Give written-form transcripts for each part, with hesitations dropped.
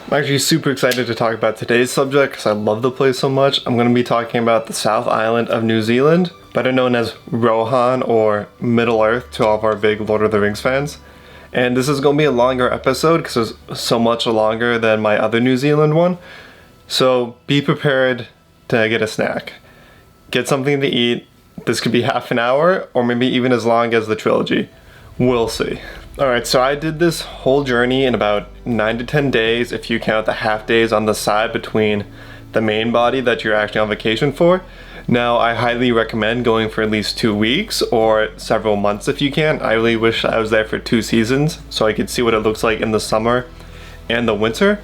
I'm actually super excited to talk about today's subject because I love the place so much. I'm going to be talking about the South Island of New Zealand, better known as Rohan or Middle Earth to all of our big Lord of the Rings fans. And this is going to be a longer episode because it's so much longer than my other New Zealand one. So be prepared to get a snack. Get something to eat. This could be half an hour or maybe even as long as the trilogy. We'll see. Alright, so I did this whole journey in about 9 to 10 days if you count the half days on the side between the main body that you're actually on vacation for. Now, I highly recommend going for at least 2 weeks or several months if you can. I really wish I was there for 2 seasons so I could see what it looks like in the summer and the winter,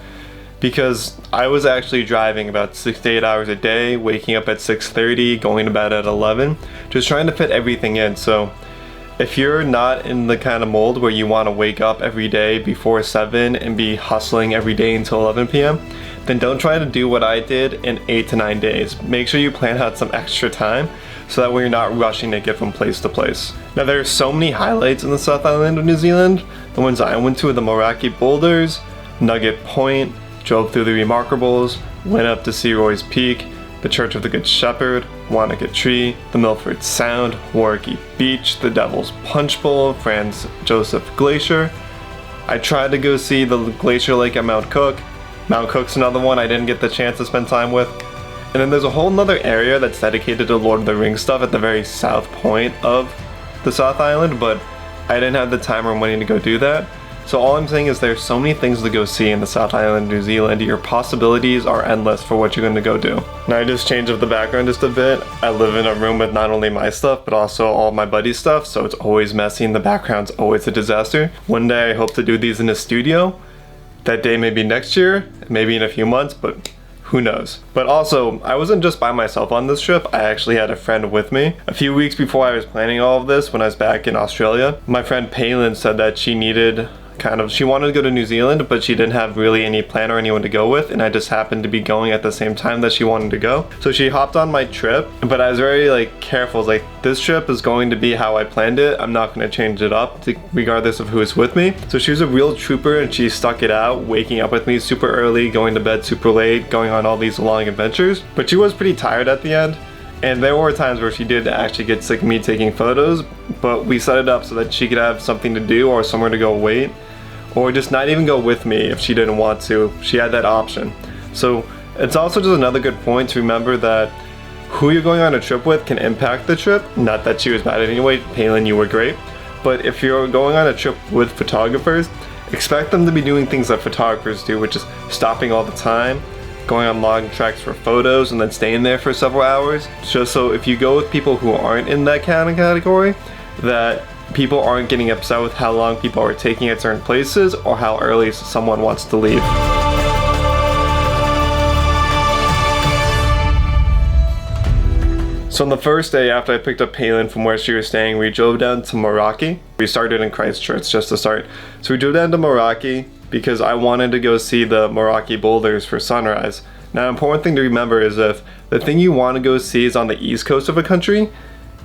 because I was actually driving about 6 to 8 hours a day, waking up at 6:30, going to bed at 11, just trying to fit everything in. So if you're not in the kind of mold where you want to wake up every day before 7 and be hustling every day until 11 p.m., then don't try to do what I did in 8 to 9 days. Make sure you plan out some extra time so that way you're not rushing to get from place to place. Now there are so many highlights in the South Island of New Zealand. The ones I went to are the Moraki Boulders, Nugget Point, drove through the Remarkables, went up to see Roy's Peak, the Church of the Good Shepherd, Wanaka Tree, the Milford Sound, Warwicky Beach, the Devil's Punch Bowl, Franz Joseph Glacier. I tried to go see the glacier lake at Mount Cook. Mount Cook's another one I didn't get the chance to spend time with. And then there's a whole nother area that's dedicated to Lord of the Rings stuff at the very south point of the South Island, but I didn't have the time or money to go do that. So all I'm saying is there's so many things to go see in the South Island of New Zealand. Your possibilities are endless for what you're going to go do. Now I just changed up the background just a bit. I live in a room with not only my stuff, but also all my buddies' stuff, so it's always messy and the background's always a disaster. One day I hope to do these in a studio. That day may be next year, maybe in a few months, but who knows. But also, I wasn't just by myself on this trip, I actually had a friend with me. A few weeks before I was planning all of this, when I was back in Australia, my friend Palin said that she wanted to go to New Zealand, but she didn't have really any plan or anyone to go with, and I just happened to be going at the same time that she wanted to go. So she hopped on my trip, but I was very careful. This trip is going to be how I planned it. I'm not going to change it up regardless of who is with me. So she was a real trooper and she stuck it out, waking up with me super early, going to bed super late, going on all these long adventures. But she was pretty tired at the end. And there were times where she did actually get sick of me taking photos, but we set it up so that she could have something to do or somewhere to go wait, or just not even go with me if she didn't want to. She had that option. So it's also just another good point to remember that who you're going on a trip with can impact the trip. Not that she was bad anyway, Palin, you were great. But if you're going on a trip with photographers, expect them to be doing things that photographers do, which is stopping all the time, going on long treks for photos, and then staying there for several hours. Just so if you go with people who aren't in that kind of category, that people aren't getting upset with how long people are taking at certain places or how early someone wants to leave. So on the first day after I picked up Palin from where she was staying, we drove down to Moraki. We started in Christchurch just to start. So we drove down to Moraki because I wanted to go see the Moraki Boulders for sunrise. Now, an important thing to remember is if the thing you want to go see is on the east coast of a country,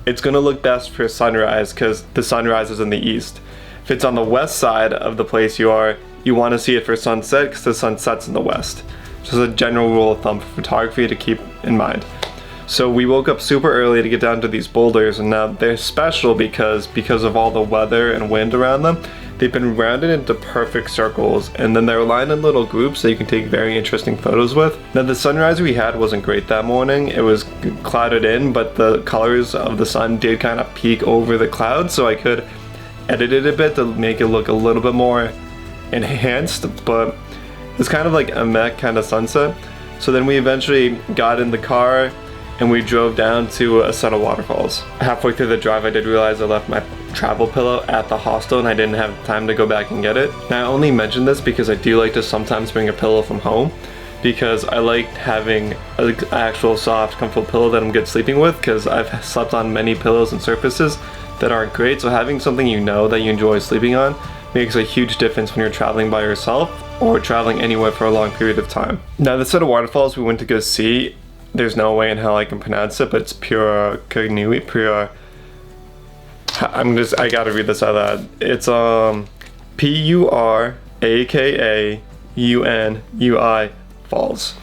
it's going to look best for sunrise because the sunrise is in the east. If it's on the west side of the place you want to see it for sunset because the sun sets in the west. Just a general rule of thumb for photography to keep in mind. So we woke up super early to get down to these boulders, and now they're special because of all the weather and wind around them. They've been rounded into perfect circles, and then they're lined in little groups that you can take very interesting photos with. Now the sunrise we had wasn't great that morning. It was clouded in, but the colors of the sun did kind of peek over the clouds, so I could edit it a bit to make it look a little bit more enhanced, but it's kind of like a meh kind of sunset. So then we eventually got in the car and we drove down to a set of waterfalls. Halfway through the drive, I did realize I left my travel pillow at the hostel and I didn't have time to go back and get it. Now I only mention this because I do like to sometimes bring a pillow from home, because I like having an actual soft, comfortable pillow that I'm good sleeping with, because I've slept on many pillows and surfaces that aren't great. So having something that you enjoy sleeping on makes a huge difference when you're traveling by yourself or traveling anywhere for a long period of time. Now the set of waterfalls we went to go see, there's no way in hell I can pronounce it, but it's Pura Kagnui, Pura... I gotta read this out loud. It's Purakagnui Unui Falls.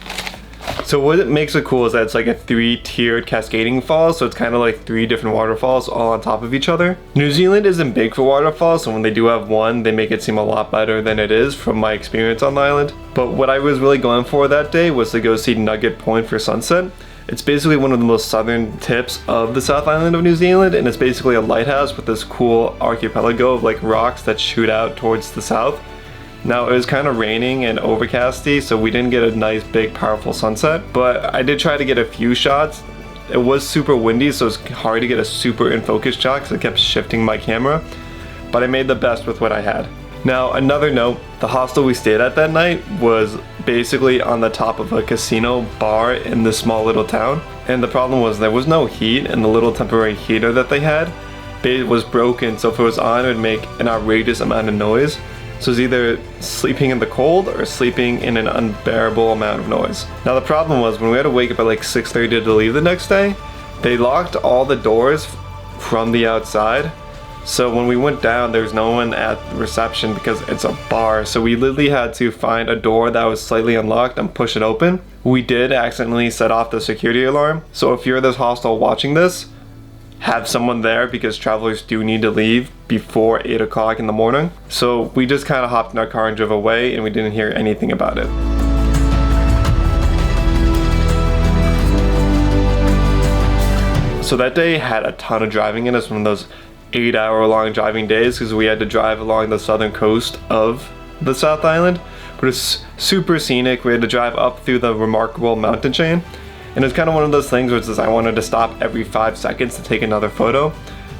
So what makes it cool is that it's like a 3-tiered cascading fall, so it's kind of like 3 different waterfalls all on top of each other. New Zealand isn't big for waterfalls, so when they do have one, they make it seem a lot better than it is from my experience on the island. But what I was really going for that day was to go see Nugget Point for sunset. It's basically one of the most southern tips of the South Island of New Zealand, and it's basically a lighthouse with this cool archipelago of like rocks that shoot out towards the south. Now it was kind of raining and overcasty, so we didn't get a nice big powerful sunset, but I did try to get a few shots. It was super windy, so it's hard to get a super in focus shot because I kept shifting my camera, but I made the best with what I had. Now another note, the hostel we stayed at that night was basically on the top of a casino bar in this small little town, and the problem was there was no heat, and the little temporary heater that they had was broken, so if it was on it would make an outrageous amount of noise. So it's either sleeping in the cold or sleeping in an unbearable amount of noise. Now the problem was when we had to wake up at like 6:30 to leave the next day, they locked all the doors from the outside. So when we went down, there was no one at reception because it's a bar. So we literally had to find a door that was slightly unlocked and push it open. We did accidentally set off the security alarm. So if you're this hostel watching this, have someone there because travelers do need to leave before 8 o'clock in the morning. So we just kind of hopped in our car and drove away, and we didn't hear anything about it. So that day had a ton of driving in us, one of those 8-hour-long driving days, because we had to drive along the southern coast of the South Island. But it's super scenic. We had to drive up through the remarkable mountain chain. And it's kind of one of those things where it's just I wanted to stop every 5 seconds to take another photo.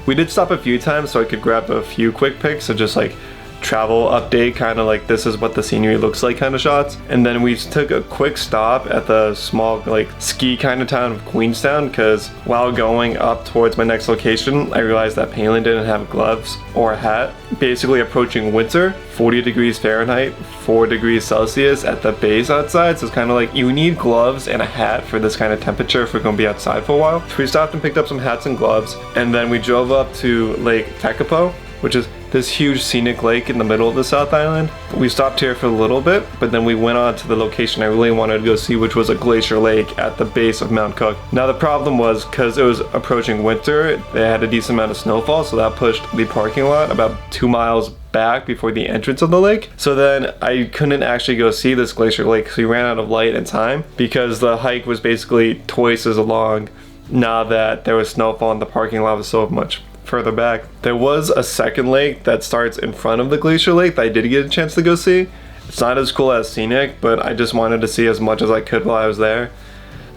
We did stop a few times so I could grab a few quick pics, so just like travel update, kind of like this is what the scenery looks like kind of shots. And then we took a quick stop at the small like ski kind of town of Queenstown, because while going up towards my next location, I realized that Palin didn't have gloves or a hat. Basically approaching winter, 40 degrees Fahrenheit, 4 degrees Celsius at the base outside, so it's kind of like you need gloves and a hat for this kind of temperature if we're going to be outside for a while. So we stopped and picked up some hats and gloves, and then we drove up to Lake Tekapo, which is this huge scenic lake in the middle of the South Island. We stopped here for a little bit, but then we went on to the location I really wanted to go see, which was a glacier lake at the base of Mount Cook. Now the problem was, because it was approaching winter, they had a decent amount of snowfall, so that pushed the parking lot about 2 miles back before the entrance of the lake. So then I couldn't actually go see this glacier lake because we ran out of light and time, because the hike was basically twice as long now that there was snowfall and the parking lot was so much further back. There was a second lake that starts in front of the glacier lake that I did get a chance to go see. It's not as cool as scenic, but I just wanted to see as much as I could while I was there.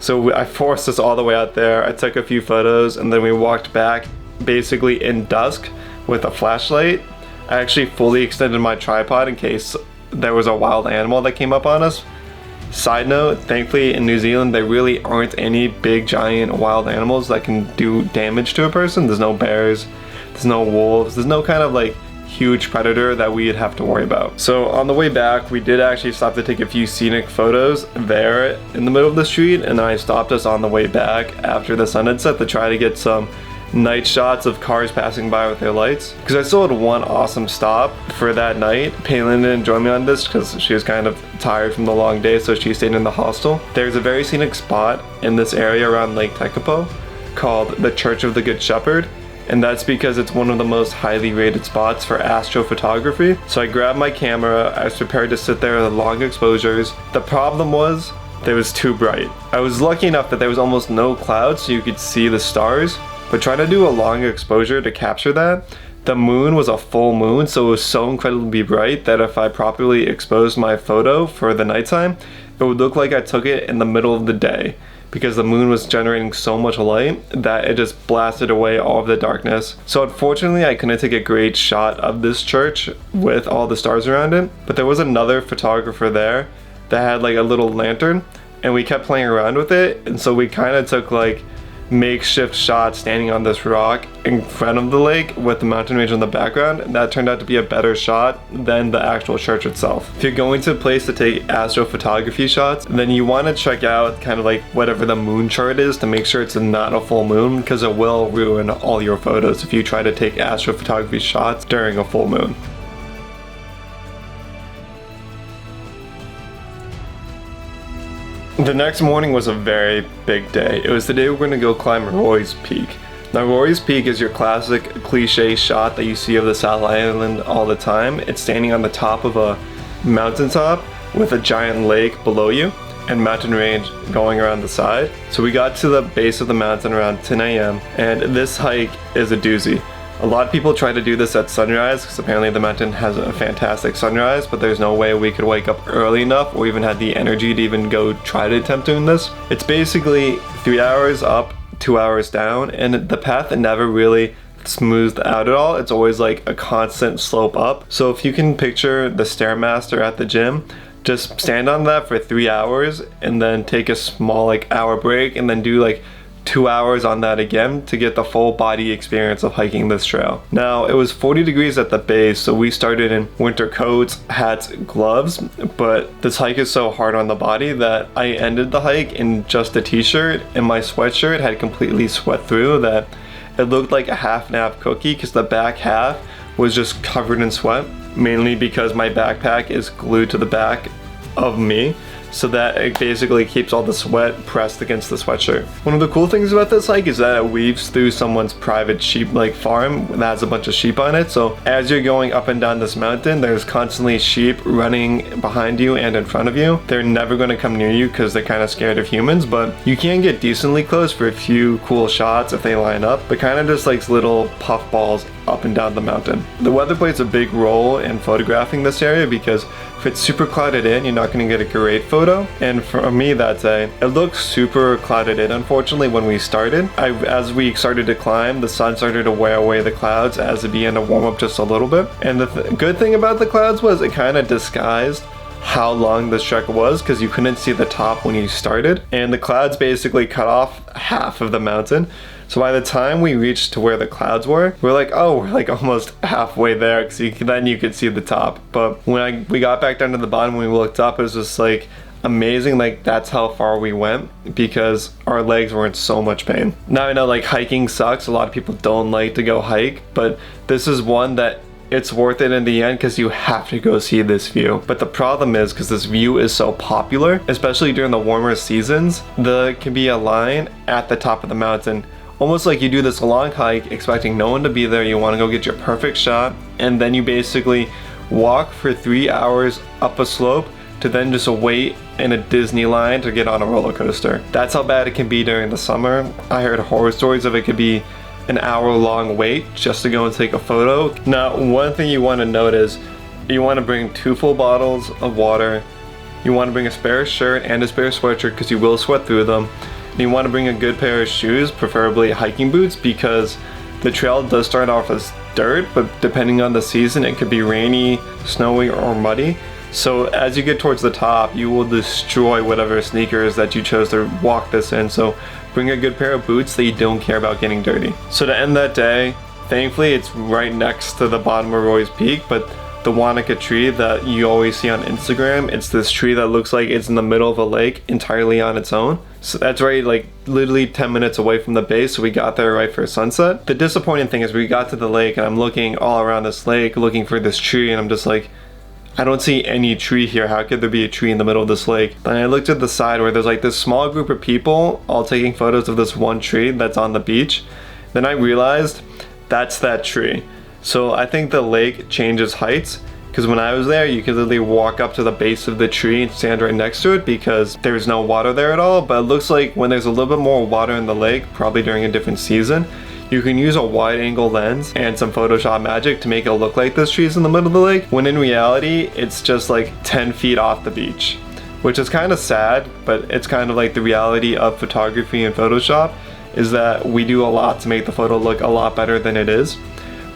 So I forced us all the way out there. I took a few photos, and then we walked back basically in dusk with a flashlight. I actually fully extended my tripod in case there was a wild animal that came up on us. Side note, thankfully in New Zealand there really aren't any big giant wild animals that can do damage to a person. There's no bears, there's no wolves, there's no kind of like huge predator that we'd have to worry about. So on the way back, we did actually stop to take a few scenic photos there in the middle of the street, and then I stopped us on the way back after the sun had set to try to get some night shots of cars passing by with their lights, because I still had one awesome stop for that night. Palin didn't join me on this because she was kind of tired from the long day, so she stayed in the hostel. There's a very scenic spot in this area around Lake Tekapo called the Church of the Good Shepherd, and that's because it's one of the most highly rated spots for astrophotography. So I grabbed my camera, I was prepared to sit there with long exposures. The problem was that it was too bright. I was lucky enough that there was almost no clouds so you could see the stars, but trying to do a long exposure to capture that, the moon was a full moon, so it was so incredibly bright that if I properly exposed my photo for the nighttime, it would look like I took it in the middle of the day, because the moon was generating so much light that it just blasted away all of the darkness. So unfortunately I couldn't take a great shot of this church with all the stars around it, but there was another photographer there that had like a little lantern, and we kept playing around with it, and so we kind of took like makeshift shot standing on this rock in front of the lake with the mountain range in the background, and that turned out to be a better shot than the actual church itself. If you're going to a place to take astrophotography shots, then you want to check out kind of like whatever the moon chart is to make sure it's not a full moon, because it will ruin all your photos if you try to take astrophotography shots during a full moon. The next morning was a very big day. It was the day we're going to go climb Roy's Peak. Now, Roy's Peak is your classic cliche shot that you see of the South Island all the time. It's standing on the top of a mountaintop with a giant lake below you and mountain range going around the side. So we got to the base of the mountain around 10 a.m. and this hike is a doozy. A lot of people try to do this at sunrise because apparently the mountain has a fantastic sunrise, but there's no way we could wake up early enough or even had the energy to even go try to attempt doing this. It's basically 3 hours up, 2 hours down, and the path never really smoothed out at all. It's always like a constant slope up. So if you can picture the Stairmaster at the gym, just stand on that for 3 hours and then take a small like hour break and then do like 2 hours on that again to get the full body experience of hiking this trail. Now, it was 40 degrees at the base, so we started in winter coats, hats, gloves, but this hike is so hard on the body that I ended the hike in just a t-shirt, and my sweatshirt had completely sweat through that it looked like a half and half cookie because the back half was just covered in sweat, mainly because my backpack is glued to the back of me, so that it basically keeps all the sweat pressed against the sweatshirt. One of the cool things about this hike is that it weaves through someone's private sheep like farm that has a bunch of sheep on it. So as you're going up and down this mountain, there's constantly sheep running behind you and in front of you. They're never going to come near you because they're kind of scared of humans, but you can get decently close for a few cool shots if they line up, but kind of just like little puff balls up and down the mountain. The weather plays a big role in photographing this area because if it's super clouded in, you're not going to get a great photo. And for me that day, it looked super clouded in. Unfortunately, when we started, as we started to climb, the sun started to wear away the clouds as it began to warm up just a little bit. And the good thing about the clouds was it kind of disguised how long this trek was because you couldn't see the top when you started. And the clouds basically cut off half of the mountain. So by the time we reached to where the clouds were, we're like, oh, we're like almost halfway there because then you could see the top. But when we got back down to the bottom, when we looked up, it was just like amazing. Like that's how far we went because our legs were in so much pain. Now I know like hiking sucks. A lot of people don't like to go hike, but this is one that it's worth it in the end because you have to go see this view. But the problem is because this view is so popular, especially during the warmer seasons, there can be a line at the top of the mountain. Almost like you do this long hike expecting no one to be there, you want to go get your perfect shot, and then you basically walk for 3 hours up a slope to then just wait in a Disney line to get on a roller coaster. That's how bad it can be during the summer. I heard horror stories of it could be an hour-long wait just to go and take a photo. Now, one thing you want to note is you want to bring 2 full bottles of water. You want to bring a spare shirt and a spare sweatshirt because you will sweat through them. And you want to bring a good pair of shoes, preferably hiking boots, because the trail does start off as dirt, but depending on the season, it could be rainy, snowy, or muddy. So as you get towards the top, you will destroy whatever sneakers that you chose to walk this in. So bring a good pair of boots that you don't care about getting dirty. So to end that day, thankfully it's right next to the bottom of Roy's Peak, but the Wanaka tree that you always see on Instagram, it's this tree that looks like it's in the middle of a lake entirely on its own. So that's right, like literally 10 minutes away from the base, so we got there right for sunset. The disappointing thing is we got to the lake and I'm looking all around this lake looking for this tree, and I'm just like, I don't see any tree here. How could there be a tree in the middle of this lake? Then I looked at the side where there's like this small group of people all taking photos of this one tree that's on the beach. Then I realized that's that tree. So I think the lake changes heights, because when I was there, you could literally walk up to the base of the tree and stand right next to it because there's no water there at all. But it looks like when there's a little bit more water in the lake, probably during a different season, you can use a wide angle lens and some Photoshop magic to make it look like this tree's in the middle of the lake, when in reality, it's just like 10 feet off the beach, which is kind of sad, but it's kind of like the reality of photography and Photoshop, is that we do a lot to make the photo look a lot better than it is.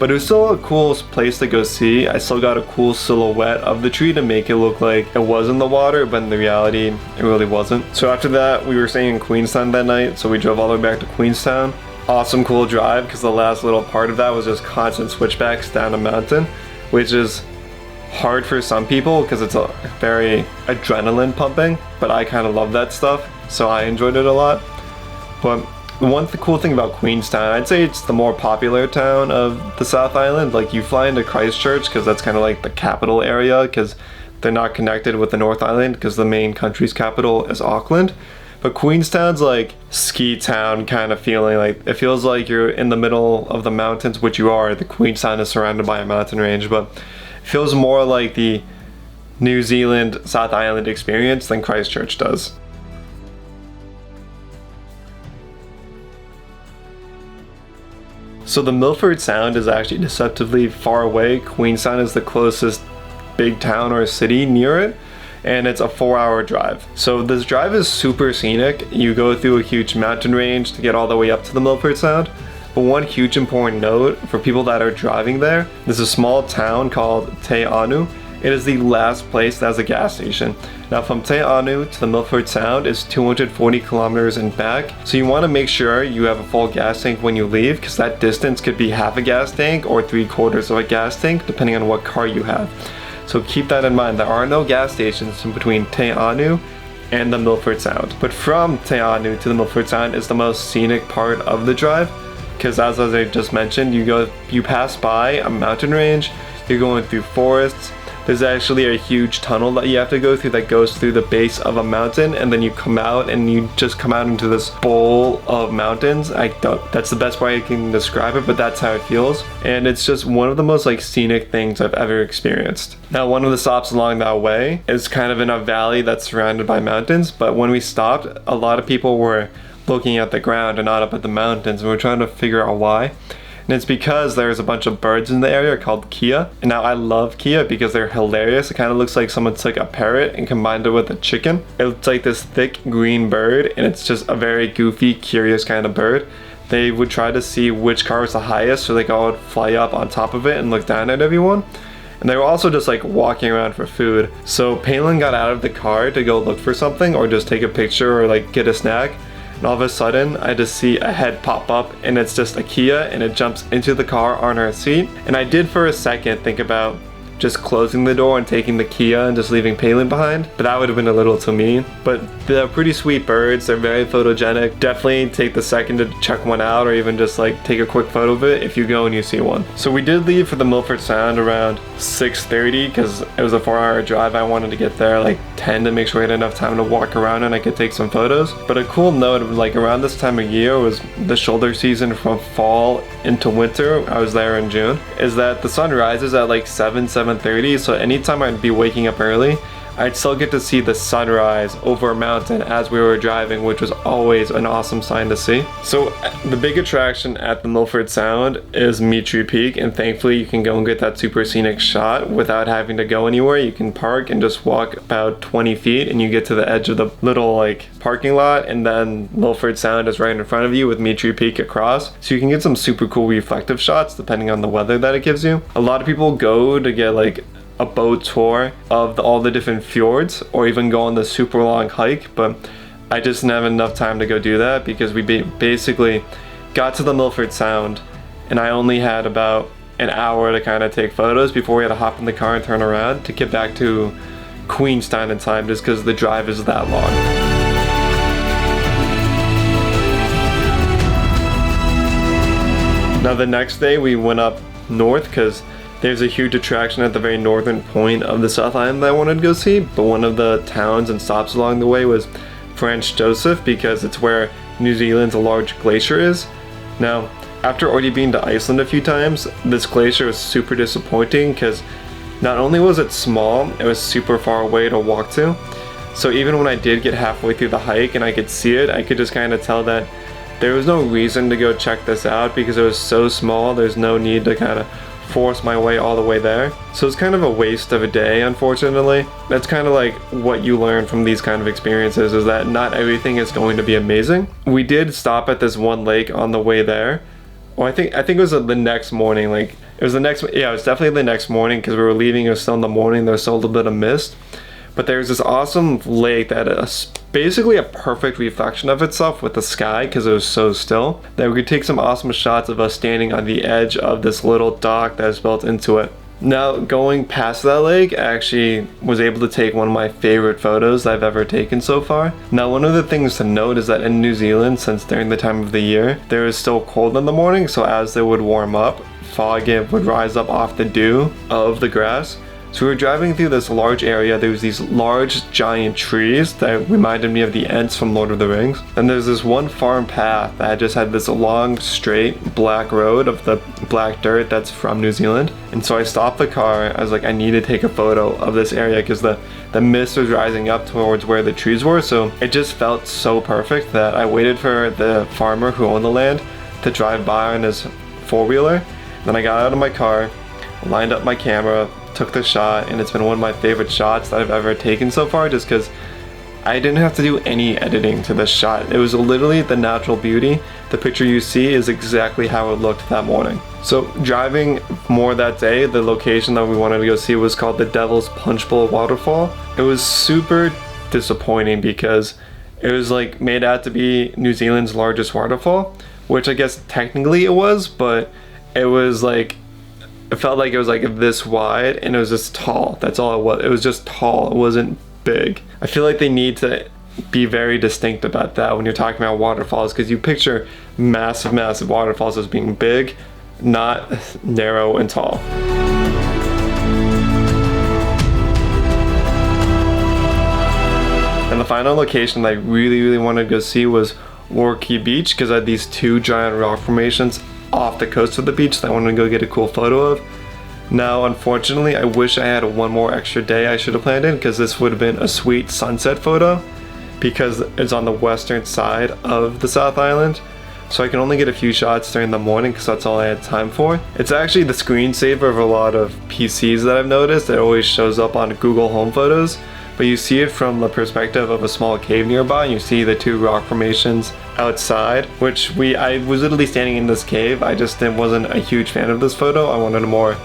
But it was still a cool place to go see. I still got a cool silhouette of the tree to make it look like it was in the water, but in the reality, it really wasn't. So after that, we were staying in Queenstown that night, so we drove all the way back to Queenstown. Awesome, cool drive, because the last little part of that was just constant switchbacks down a mountain, which is hard for some people because it's a very adrenaline pumping, but I kind of love that stuff, so I enjoyed it a lot. But the cool thing about Queenstown, I'd say it's the more popular town of the South Island. Like, you fly into Christchurch because that's kind of like the capital area, because they're not connected with the North Island because the main country's capital is Auckland. But Queenstown's like ski town kind of feeling. Like it feels like you're in the middle of the mountains, which you are. The Queenstown is surrounded by a mountain range, but it feels more like the New Zealand South Island experience than Christchurch does. So the Milford Sound is actually deceptively far away. Queenstown is the closest big town or city near it, and it's a 4-hour drive. So this drive is super scenic. You go through a huge mountain range to get all the way up to the Milford Sound. But one huge important note for people that are driving there, there's a small town called Te Anau. It is the last place that has a gas station. Now from Te Anau to the Milford Sound is 240 kilometers and back, so you want to make sure you have a full gas tank when you leave, because that distance could be half a gas tank or 3/4 of a gas tank depending on what car you have. So keep that in mind. There are no gas stations in between Te Anau and the Milford Sound. But from Te Anau to the Milford Sound is the most scenic part of the drive, because as I just mentioned, you pass by a mountain range, you're going through forests. There's actually a huge tunnel that you have to go through that goes through the base of a mountain, and then you come out and you just come out into this bowl of mountains. That's the best way I can describe it, but that's how it feels. And it's just one of the most like scenic things I've ever experienced. Now, one of the stops along that way is kind of in a valley that's surrounded by mountains, but when we stopped, a lot of people were looking at the ground and not up at the mountains, and we're trying to figure out why. And it's because there's a bunch of birds in the area called kia. And now I love kia because they're hilarious. It kind of looks like someone took a parrot and combined it with a chicken. It's like this thick green bird, and it's just a very goofy, curious kind of bird. They would try to see which car was the highest, so they all would fly up on top of it and look down at everyone. And they were also just like walking around for food. So Palin got out of the car to go look for something or just take a picture or like get a snack. And all of a sudden, I just see a head pop up, and it's just a Kia, and it jumps into the car on her seat. And I did for a second think about just closing the door and taking the Kia and just leaving Palin behind, but that would have been a little too mean. But they're pretty sweet birds, they're very photogenic. Definitely take the second to check one out, or even just like take a quick photo of it if you go and you see one. So we did leave for the Milford Sound around 6:30 because it was a 4-hour drive. I wanted to get there like 10 to make sure I had enough time to walk around and I could take some photos. But a cool note, like around this time of year was the shoulder season from fall into winter. I was there in June. Is that the sun rises at like 7:30, so anytime I'd be waking up early, I'd still get to see the sunrise over a mountain as we were driving, which was always an awesome sign to see. So the big attraction at the Milford Sound is Mitri Peak, and thankfully you can go and get that super scenic shot without having to go anywhere. You can park and just walk about 20 feet and you get to the edge of the little like parking lot, and then Milford Sound is right in front of you with Mitri Peak across. So you can get some super cool reflective shots depending on the weather that it gives you. A lot of people go to get like a boat tour of all the different fjords, or even go on the super long hike, but I just didn't have enough time to go do that because we basically got to the Milford Sound and I only had about an hour to kind of take photos before we had to hop in the car and turn around to get back to Queenstown in time, just because the drive is that long. Now the next day we went up north because there's a huge attraction at the very northern point of the South Island that I wanted to go see, but one of the towns and stops along the way was Franz Josef because it's where New Zealand's large glacier is. Now, after already being to Iceland a few times, this glacier was super disappointing because not only was it small, it was super far away to walk to. So even when I did get halfway through the hike and I could see it, I could just kind of tell that there was no reason to go check this out because it was so small. There's no need to kind of force my way all the way there. So it's kind of a waste of a day, unfortunately. That's kind of like what you learn from these kind of experiences, is that not everything is going to be amazing. We did stop at this one lake on the way there. Well, I think it was the next morning. Like it was definitely the next morning because we were leaving. It was still in the morning. There was still a little bit of mist. But there's this awesome lake that is basically a perfect reflection of itself with the sky because it was so still that we could take some awesome shots of us standing on the edge of this little dock that is built into it. Now, going past that lake, I actually was able to take one of my favorite photos I've ever taken so far. Now, one of the things to note is that in New Zealand, since during the time of the year, there is still cold in the morning, so as they would warm up, fog would rise up off the dew of the grass, So we were driving through this large area. There was these large giant trees that reminded me of the Ents from Lord of the Rings. And there's this one farm path that just had this long straight black road of the black dirt that's from New Zealand. And so I stopped the car. I was like, I need to take a photo of this area because the mist was rising up towards where the trees were. So it just felt so perfect that I waited for the farmer who owned the land to drive by on his four-wheeler. Then I got out of my car, lined up my camera, took the shot, and it's been one of my favorite shots that I've ever taken so far just because I didn't have to do any editing to this shot. It was literally the natural beauty. The picture you see is exactly how it looked that morning. So driving more that day, the location that we wanted to go see was called the Devil's Punch Bowl Waterfall. It was super disappointing because it was like made out to be New Zealand's largest waterfall, which I guess technically it was, but it was like, it felt like it was like this wide and it was just tall. That's all it was. It was just tall. It wasn't big. I feel like they need to be very distinct about that when you're talking about waterfalls, because you picture massive waterfalls as being big, not narrow and tall. And the final location that I really wanted to go see was Warkey Beach, because I had these two giant rock formations off the coast of the beach that I wanted to go get a cool photo of. Now, unfortunately, I wish I had one more extra day I should have planned in, because this would have been a sweet sunset photo, because it's on the western side of the South Island. So I can only get a few shots during the morning because that's all I had time for. It's actually the screensaver of a lot of PCs that I've noticed. It always shows up on Google Home Photos, but you see it from the perspective of a small cave nearby, and you see the two rock formations outside, which I was literally standing in this cave. I just wasn't a huge fan of this photo. I wanted a more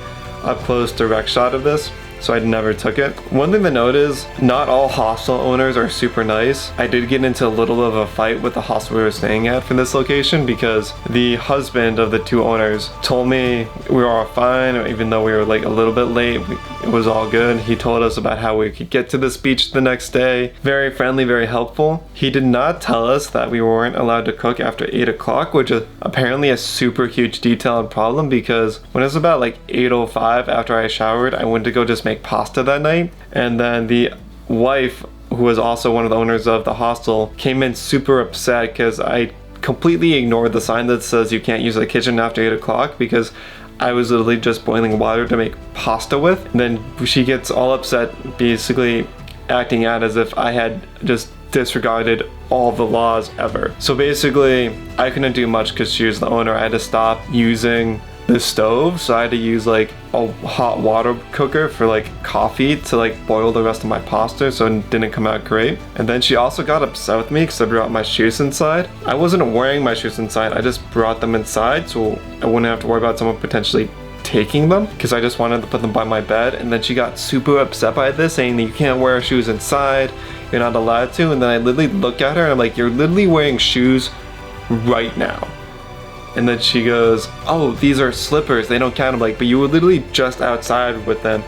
up close direct shot of this, so I never took it. One thing to note is not all hostel owners are super nice. I did get into a little bit of a fight with the hostel we were staying at for this location because the husband of the two owners told me we were all fine, even though we were like a little bit late. It was all good. He told us about how we could get to this beach the next day. Very friendly, very helpful. He did not tell us that we weren't allowed to cook after 8 o'clock, which is apparently a super huge detail and problem, because when it was about like 8:05 after I showered, I went to go just make pasta that night, and then the wife, who was also one of the owners of the hostel, came in super upset because I completely ignored the sign that says you can't use the kitchen after 8 o'clock, because I was literally just boiling water to make pasta with. And then she gets all upset, basically acting out as if I had just disregarded all the laws ever. So basically I couldn't do much because she was the owner. I had to stop using the stove, so I had to use like a hot water cooker for like coffee to like boil the rest of my pasta, so it didn't come out great. And then she also got upset with me because I brought my shoes inside. I wasn't wearing my shoes inside, I just brought them inside so I wouldn't have to worry about someone potentially taking them, because I just wanted to put them by my bed. And then she got super upset by this, saying that you can't wear shoes inside, you're not allowed to. And then I literally look at her and I'm like, you're literally wearing shoes right now. And then she goes, oh, these are slippers, they don't count. I'm like, but you were literally just outside with them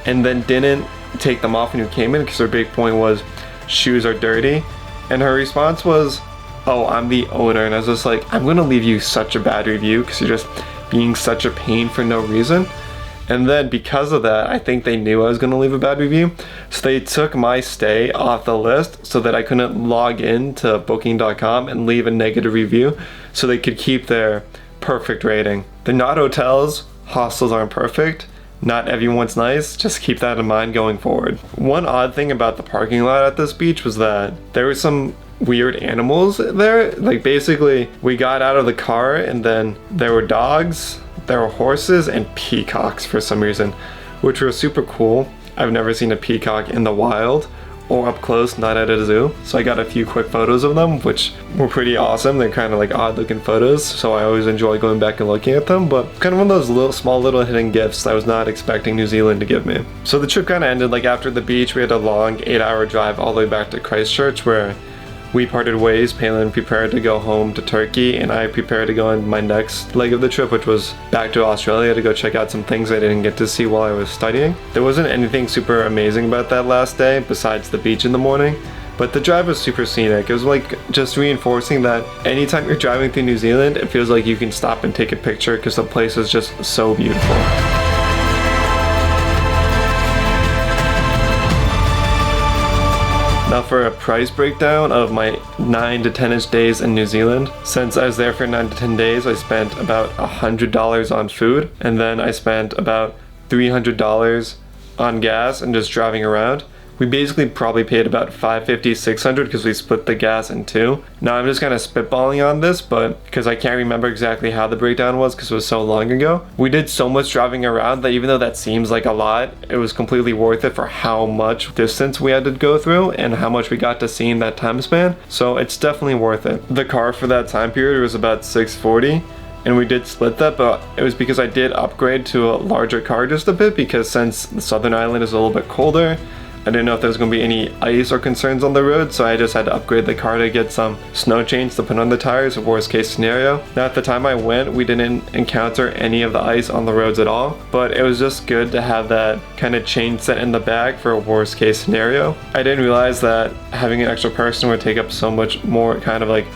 and then didn't take them off when you came in, because her big point was shoes are dirty. And her response was, oh, I'm the owner. And I was just like, I'm gonna leave you such a bad review because you're just being such a pain for no reason. And then because of that, I think they knew I was gonna leave a bad review, so they took my stay off the list so that I couldn't log in to booking.com and leave a negative review, so they could keep their perfect rating. They're not hotels, hostels aren't perfect, not everyone's nice, just keep that in mind going forward. One odd thing about the parking lot at this beach was that there were some weird animals there. Like basically we got out of the car and then there were dogs, there were horses, and peacocks for some reason, which were super cool. I've never seen a peacock in the wild or up close, not at a zoo. So I got a few quick photos of them, which were pretty awesome. They're kind of like odd looking photos, so I always enjoy going back and looking at them, but kind of one of those small little hidden gifts I was not expecting New Zealand to give me. So the trip kind of ended like after the beach. We had a long 8-hour drive all the way back to Christchurch, where we parted ways. Palin prepared to go home to Turkey, and I prepared to go on my next leg of the trip, which was back to Australia to go check out some things I didn't get to see while I was studying. There wasn't anything super amazing about that last day besides the beach in the morning, but the drive was super scenic. It was like just reinforcing that anytime you're driving through New Zealand, it feels like you can stop and take a picture because the place is just so beautiful. Now for a price breakdown of my 9 to 10-ish days in New Zealand. Since I was there for 9 to 10 days, I spent about $100 on food, and then I spent about $300 on gas and just driving around. We basically probably paid about $550, $600 because we split the gas in two. Now I'm just kind of spitballing on this, but because I can't remember exactly how the breakdown was because it was so long ago. We did so much driving around that even though that seems like a lot, it was completely worth it for how much distance we had to go through and how much we got to see in that time span. So it's definitely worth it. The car for that time period was about $640. And we did split that, but it was because I did upgrade to a larger car just a bit because since the Southern Island is a little bit colder, I didn't know if there was going to be any ice or concerns on the road, so I just had to upgrade the car to get some snow chains to put on the tires, worst case scenario. Now at the time I went, we didn't encounter any of the ice on the roads at all, but it was just good to have that kind of chain set in the back for a worst case scenario. I didn't realize that having an extra person would take up so much more kind of like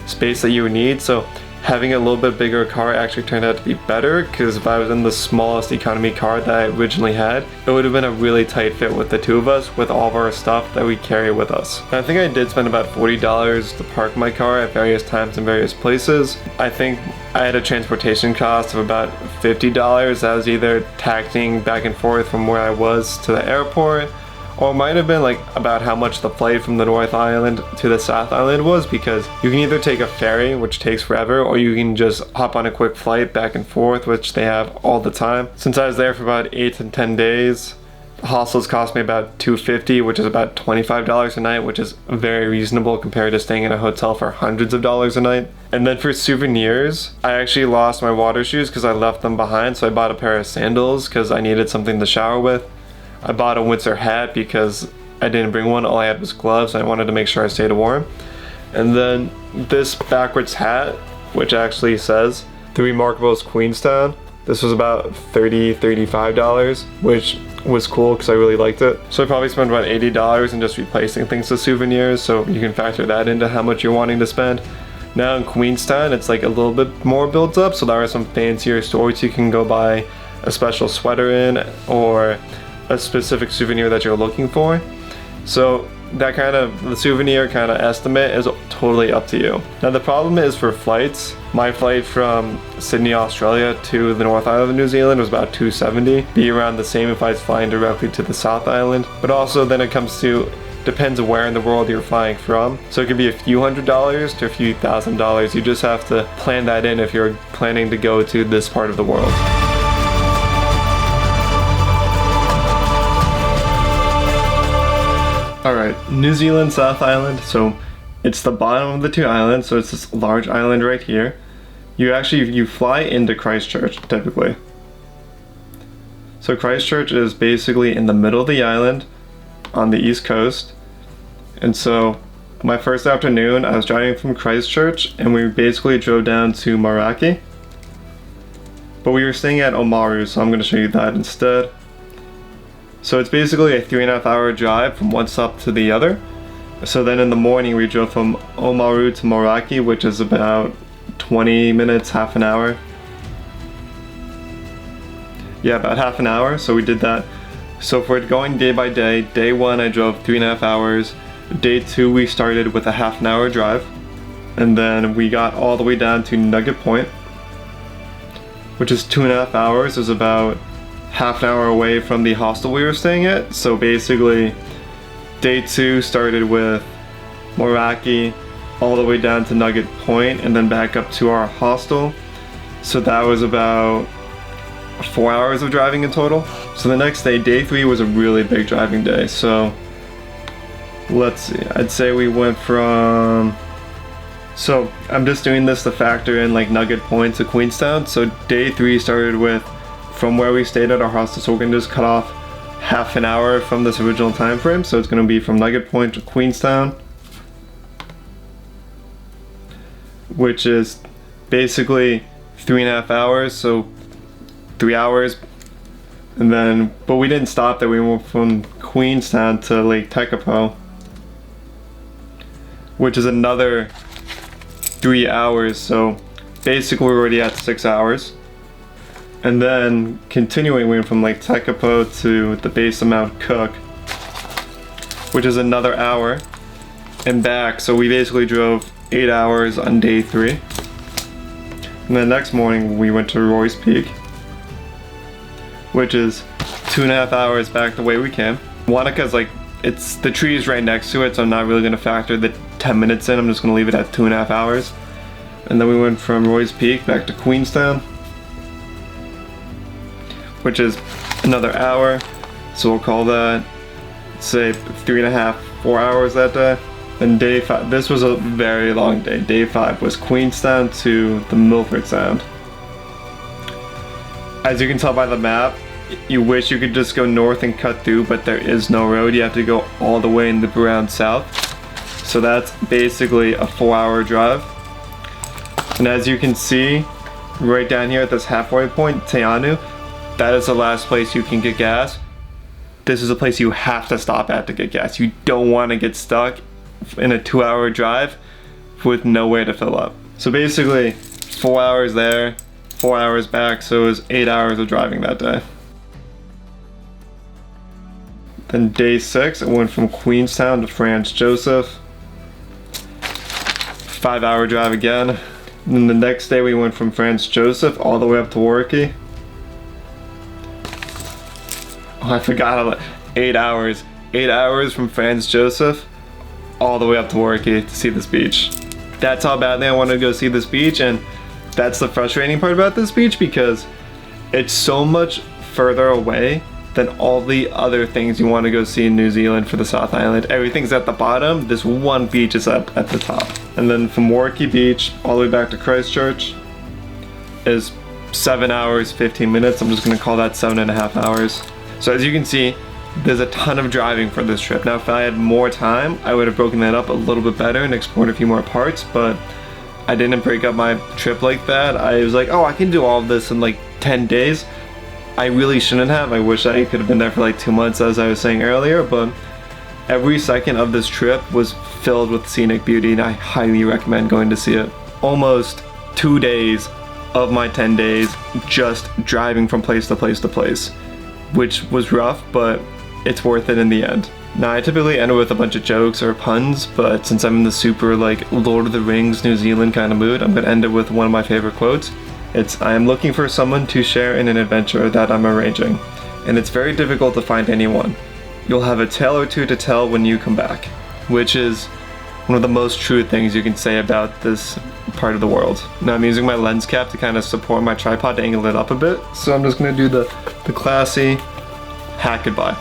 space that you would need, so having a little bit bigger car actually turned out to be better because if I was in the smallest economy car that I originally had, it would have been a really tight fit with the two of us with all of our stuff that we carry with us. And I think I did spend about $40 to park my car at various times in various places. I think I had a transportation cost of about $50. That was either taxiing back and forth from where I was to the airport, or it might have been like about how much the flight from the North Island to the South Island was, because you can either take a ferry, which takes forever, or you can just hop on a quick flight back and forth, which they have all the time. Since I was there for about 8 to 10 days, hostels cost me about $250, which is about $25 a night, which is very reasonable compared to staying in a hotel for hundreds of dollars a night. And then for souvenirs, I actually lost my water shoes because I left them behind, so I bought a pair of sandals because I needed something to shower with. I bought a winter hat because I didn't bring one, all I had was gloves, and I wanted to make sure I stayed warm. And then this backwards hat, which actually says, The Remarkables Queenstown. This was about $30, $35, which was cool because I really liked it. So I probably spent about $80 in just replacing things to souvenirs, so you can factor that into how much you're wanting to spend. Now in Queenstown, it's like a little bit more built up, so there are some fancier stores you can go buy a special sweater in, or a specific souvenir that you're looking for. So that kind of, the souvenir kind of estimate is totally up to you. Now the problem is for flights, my flight from Sydney, Australia to the North Island of New Zealand was about $270. Be around the same if I was flying directly to the South Island. But also then it comes to, depends where in the world you're flying from. So it could be a few $100s to a few $1,000s. You just have to plan that in if you're planning to go to this part of the world. Alright, New Zealand South Island, so it's the bottom of the two islands, so it's this large island right here. You fly into Christchurch, typically. So Christchurch is basically in the middle of the island, on the east coast. And so, my first afternoon, I was driving from Christchurch, and we basically drove down to Maraki. But we were staying at Oamaru, so I'm going to show you that instead. So it's basically a 3.5 hour drive from one stop to the other. So then in the morning we drove from Oamaru to Maraki, which is about 20 minutes, half an hour. Yeah, about half an hour, so we did that. So for going day by day, day one I drove 3.5 hours. Day two we started with a half an hour drive. And then we got all the way down to Nugget Point, which is 2.5 hours. It was about half an hour away from the hostel we were staying at. So basically, day two started with Maraki all the way down to Nugget Point and then back up to our hostel. So that was about 4 hours of driving in total. So the next day, day three, was a really big driving day. So let's see, I'd say we went from, so I'm just doing this to factor in like Nugget Point to Queenstown. So day three started with from where we stayed at our hostel, so we're going to just cut off half an hour from this original time frame. So it's going to be from Nugget Point to Queenstown, which is basically 3.5 hours, so 3 hours. And then, but we didn't stop there, we went from Queenstown to Lake Tekapo, which is another 3 hours, so basically we're already at 6 hours. And then continuing, we went from Lake Tekapo to the base of Mount Cook, which is another hour, and back. So we basically drove 8 hours on day 3. And the next morning we went to Roy's Peak, which is 2.5 hours back the way we came. Wanaka's like, it's the trees right next to it, so I'm not really gonna factor the 10 minutes in. I'm just gonna leave it at 2.5 hours. And then we went from Roy's Peak back to Queenstown, which is another hour. So we'll call that, say, 3.5, 4 hours that day. Then day 5, this was a very long day. Day 5 was Queenstown to the Milford Sound. As you can tell by the map, you wish you could just go north and cut through, but there is no road. You have to go all the way and loop around south. So that's basically a 4-hour drive. And as you can see, right down here at this halfway point, Teanu, that is the last place you can get gas. This is a place you have to stop at to get gas. You don't want to get stuck in a 2-hour drive with nowhere to fill up. So basically 4 hours there, 4 hours back, so it was 8 hours of driving that day. Then day 6, it went from Queenstown to Franz Joseph. 5-hour drive again. And then the next day we went from Franz Joseph all the way up to Warwick. Oh, I forgot, 8 hours. 8 hours from Franz Joseph all the way up to Warwick to see this beach. That's how badly I wanted to go see this beach, and that's the frustrating part about this beach, because it's so much further away than all the other things you want to go see in New Zealand for the South Island. Everything's at the bottom, this one beach is up at the top. And then from Warwick Beach all the way back to Christchurch is 7 hours, 15 minutes. I'm just gonna call that 7.5 hours. So as you can see, there's a ton of driving for this trip. Now if I had more time, I would have broken that up a little bit better and explored a few more parts, but I didn't break up my trip like that. I was like, oh, I can do all of this in like 10 days. I really shouldn't have. I wish I could have been there for like 2 months, as I was saying earlier, but every second of this trip was filled with scenic beauty, and I highly recommend going to see it. Almost 2 days of my 10 days just driving from place to place to place, which was rough, but it's worth it in the end. Now I typically end it with a bunch of jokes or puns, but since I'm in the super like Lord of the Rings New Zealand kind of mood, I'm gonna end it with one of my favorite quotes. It's, I am looking for someone to share in an adventure that I'm arranging, and it's very difficult to find anyone. You'll have a tale or two to tell when you come back, which is one of the most true things you can say about this part of the world. Now I'm using my lens cap to kind of support my tripod to angle it up a bit, so I'm just gonna do the classy hat goodbye.